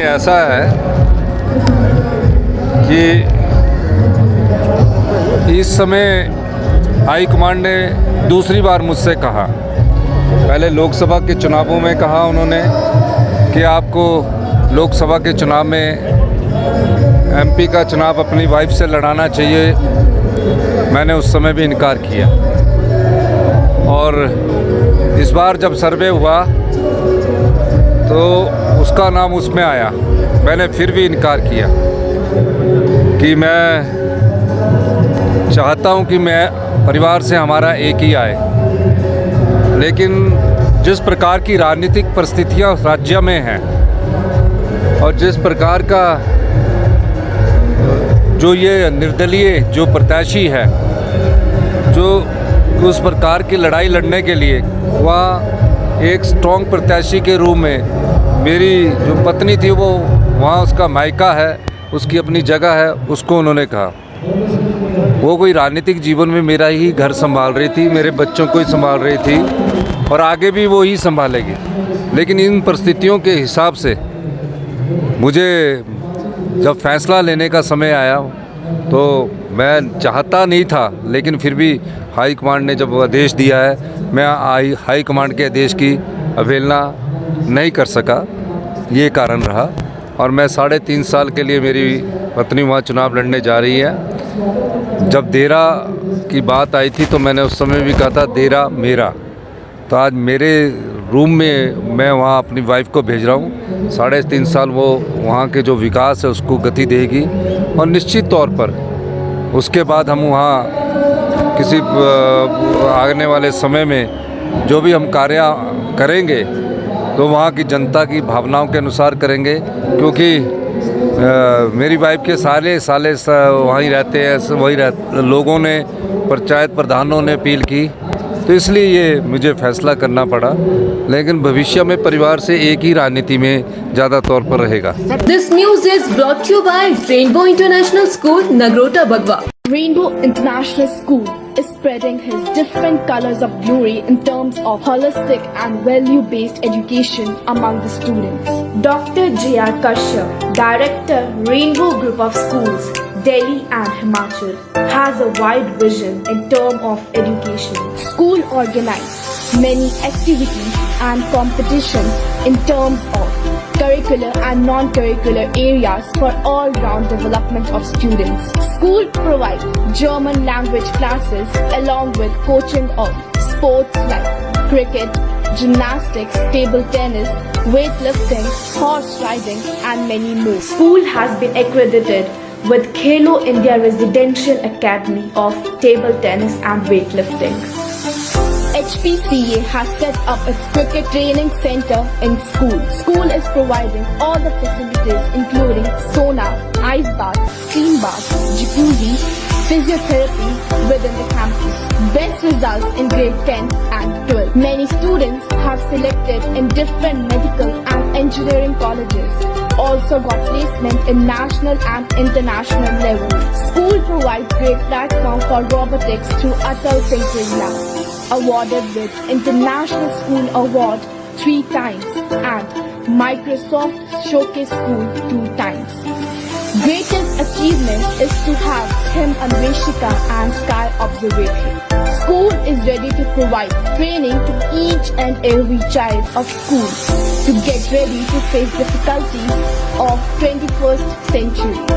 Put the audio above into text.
ऐसा है कि इस समय हाई कमांड ने दूसरी बार मुझसे कहा, पहले लोकसभा के चुनावों में कहा उन्होंने कि आपको लोकसभा के चुनाव में एमपी का चुनाव अपनी वाइफ से लड़ाना चाहिए। मैंने उस समय भी इनकार किया और इस बार जब सर्वे हुआ तो उसका नाम उसमें आया। मैंने फिर भी इनकार किया कि मैं चाहता हूं कि मैं परिवार से हमारा एक ही आए, लेकिन जिस प्रकार की राजनीतिक परिस्थितियां राज्य में हैं और जिस प्रकार का जो ये निर्दलीय जो प्रत्याशी है, जो उस प्रकार की लड़ाई लड़ने के लिए वह एक स्ट्रॉन्ग प्रत्याशी के रूप में मेरी जो पत्नी थी वो वहाँ उसका मायका है, उसकी अपनी जगह है, उसको उन्होंने कहा। वो कोई राजनीतिक जीवन में मेरा ही घर संभाल रही थी, मेरे बच्चों को ही संभाल रही थी और आगे भी वो ही संभालेगी। लेकिन इन परिस्थितियों के हिसाब से मुझे जब फैसला लेने का समय आया तो मैं चाहता नहीं था, लेकिन फिर भी हाई कमांड ने जब आदेश दिया है, मैं हाई कमांड के आदेश की अवहेलना नहीं कर सका। ये कारण रहा और मैं 3.5 साल के लिए मेरी पत्नी वहाँ चुनाव लड़ने जा रही है। जब देरा की बात आई थी तो मैंने उस समय भी कहा था देरा मेरा। तो आज मेरे रूम में मैं वहाँ अपनी वाइफ को भेज रहा हूँ। 3.5 साल वो वहाँ के जो विकास है उसको गति देगी और निश्चित तौर पर उसके बाद हम वहाँ किसी आने वाले समय में जो भी हम कार्य करेंगे तो वहाँ की जनता की भावनाओं के अनुसार करेंगे, क्योंकि मेरी वाइफ के साले वहीं रहते हैं, लोगों ने पंचायत प्रधानों ने अपील की, तो इसलिए ये मुझे फैसला करना पड़ा। लेकिन भविष्य में परिवार से एक ही राजनीति में ज़्यादा तौर पर रहेगा। This news is brought you by rainbow international school, Nagrota, Bagwa. Rainbow International School is spreading his different colors of glory in terms of holistic and value-based education among the students. Dr. J.R. Kashyap, Director, Rainbow Group of Schools, Delhi and Himachal, has a wide vision in terms of education. School organizes many activities and competitions in terms of curricular and non-curricular areas for all-round development of students. School provides German language classes along with coaching of sports like cricket, gymnastics, table tennis, weightlifting, horse riding and many more. School has been accredited with Khelo India Residential Academy of Table Tennis and Weightlifting. HPCA has set up its cricket training center in school. School is providing all the facilities including sauna, ice bath, steam bath, jacuzzi, physiotherapy within the campus. Best results in grade 10 and 12. Many students have selected in different medical and engineering colleges. Also got placement in national and international level. School provides great platform for robotics through Atal Tinkering Lab. Awarded with International School Award 3 times and Microsoft Showcase School 2 times. Greatest achievement is to have Him Anveshika and Sky Observatory. School is ready to provide training to each and every child of school to get ready to face difficulties of 21st century.